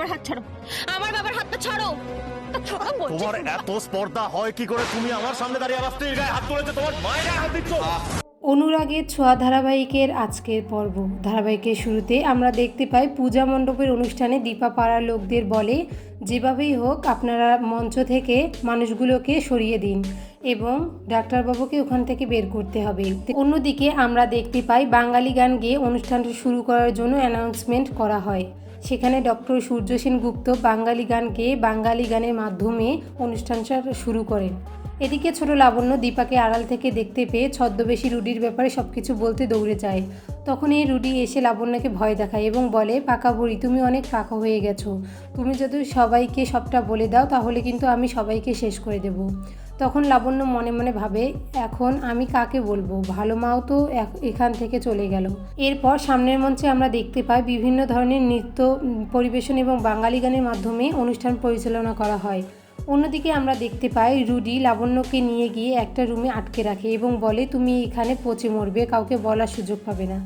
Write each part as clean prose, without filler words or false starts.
বাবার হাত ছাড়ো, আমার বাবার হাতটা ছাড়ো। তোমার এত স্পর্ধা হয় কি করে? তুমি আমার সামনে দাঁড়িয়ে আমার স্ত্রীর গায়ে হাত তুলেছো, তোমার মায়ের গায়ে হাত দিচ্ছ। অনুরাগের ছোঁয়া ধারাবাহিকের আজকের পর্ব। ধারাবাহিকের শুরুতে আমরা দেখতে পাই পূজা মণ্ডপের অনুষ্ঠানে দীপা পাড়ার লোকদের বলে যেভাবেই হোক আপনারা মঞ্চ থেকে মানুষগুলোকে সরিয়ে দিন এবং ডাক্তারবাবুকে ওখান থেকে বের করতে হবে। অন্যদিকে আমরা দেখতে পাই বাঙালি গান গেয়ে অনুষ্ঠানটি শুরু করার জন্য অ্যানাউন্সমেন্ট করা হয়। সেখানে ডক্টর সূর্য সেনগুপ্ত বাঙালি গান গেয়ে বাঙালি গানের মাধ্যমে অনুষ্ঠানটা শুরু করেন। এদিকে ছোট লাবণ্য দীপাকে আড়াল থেকে দেখতে পেয়ে ছদ্মবেশী রুডির ব্যাপারে সব কিছু বলতে দৌড়ে যায়। তখন এই রুডি এসে লাবণ্যকে ভয় দেখায় এবং বলে, পাকা বুড়ি তুমি অনেক পাকা হয়ে গেছো, তুমি যদি সবাইকে সবটা বলে দাও তাহলে কিন্তু আমি সবাইকে শেষ করে দেব। তখন লাবণ্য মনে মনে ভাবে, এখন আমি কাকে বলবো, ভালো মাও তো এখান থেকে চলে গেল। এরপর সামনের মঞ্চে আমরা দেখতে পাই বিভিন্ন ধরনের নৃত্য পরিবেশন এবং বাঙালি গানের মাধ্যমে অনুষ্ঠান পরিচালনা করা হয়। অন্যদিকে আমরা দেখতে পাই রুডি লাবণ্যকে নিয়ে গিয়ে একটা রুমে আটকে রাখে এবং বলে, তুমি এখানে পচে মরবে, কাউকে বলার সুযোগ পাবে না।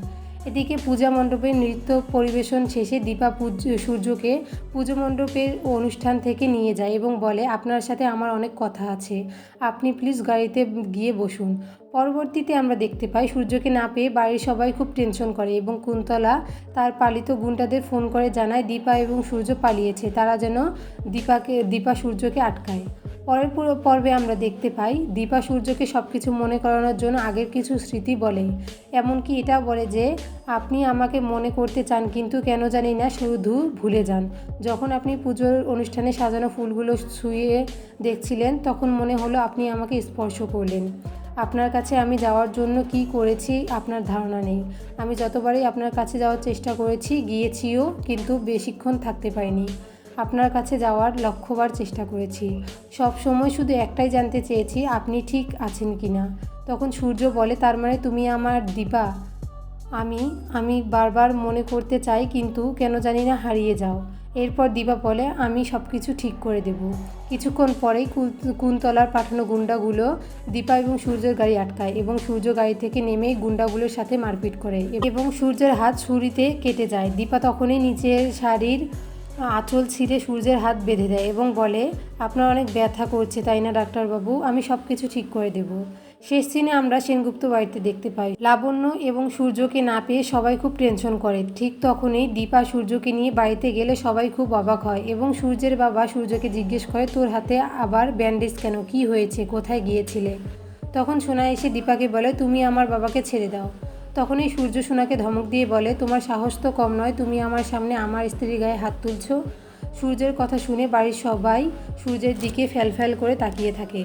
এদিকে পূজা মণ্ডপের নৃত্য পরিবেশন শেষে দীপা সূর্যকে পুজো মণ্ডপের অনুষ্ঠান থেকে নিয়ে যায় এবং বলে, আপনার সাথে আমার অনেক কথা আছে, আপনি প্লিজ গাড়িতে গিয়ে বসুন। পরবর্তীতে আমরা দেখতে পাই সূর্যকে না পেয়ে বাড়ির সবাই খুব টেনশন করে এবং কুন্তলা তার পালিত গুন্ডাদের ফোন করে জানায় দীপা এবং সূর্য পালিয়েছে, তারা যেন দীপা সূর্যকে আটকায়। পরের পর্বে আমরা দেখতে পাই দীপা সূর্যকে সব কিছু মনে করানোর জন্য আগের কিছু স্মৃতি বলে, এমনকি এটা বলে যে আপনি আমাকে মনে করতে চান কিন্তু কেন জানি না শুধু ভুলে যান। যখন আপনি পুজোর অনুষ্ঠানে সাজানো ফুলগুলো ছুঁয়ে দেখছিলেন তখন মনে হলো আপনি আমাকে স্পর্শ করলেন। আপনার কাছে আমি যাওয়ার জন্য কি করেছি আপনার ধারণা নেই। আমি যতবারই আপনার কাছে যাওয়ার চেষ্টা করেছি, গিয়েছিও, কিন্তু বেশিক্ষণ থাকতে পারিনি। আপনার কাছে যাওয়ার লক্ষবার চেষ্টা করেছি, সব সময় শুধু একটাই জানতে চেয়েছি আপনি ঠিক আছেন কি না। তখন সূর্য বলে, তার মানে তুমি আমার দীপা? আমি বারবার মনে করতে চাই কিন্তু কেন জানি না হারিয়ে যাও। এরপর দীপা বলে, আমি সব কিছু ঠিক করে দেব। কিছুক্ষণ পরেই কুন্তলার পাঠানো গুন্ডাগুলো দীপা এবং সূর্যের গাড়ি আটকায় এবং সূর্য গাড়ি থেকে নেমেই গুন্ডাগুলোর সাথে মারপিট করে এবং সূর্যের হাত ছুরিতে কেটে যায়। দীপা তখনই নিচের শাড়ির আঁচল ছিঁড়ে সূর্যের হাত বেঁধে দেয় এবং বলে, আপনার অনেক ব্যথা করছে তাই না ডাক্তারবাবু, আমি সব কিছু ঠিক করে দেব। শেষ সিনে আমরা সেনগুপ্ত বাড়িতে দেখতে পাই লাবণ্য এবং সূর্যকে না পেয়ে সবাই খুব টেনশন করে। ঠিক তখনই দীপা সূর্যকে নিয়ে বাড়িতে গেলে সবাই খুব অবাক হয় এবং সূর্যের বাবা সূর্যকে জিজ্ঞেস করে, তোর হাতে আবার ব্যান্ডেজ কেন, কি হয়েছে, কোথায় গিয়েছিলে? তখন সোনা এসে দীপাকে বলে, তুমি আমার বাবাকে ছেড়ে দাও। তখনই সূর্য সোনাকে ধমক দিয়ে বলে, তোমার সাহস তো কম নয়, তুমি আমার সামনে আমার স্ত্রীর গায়ে হাত তুলছো। সূর্যের কথা শুনে বাড়ির সবাই সূর্যের দিকে ফ্যাল করে তাকিয়ে থাকে।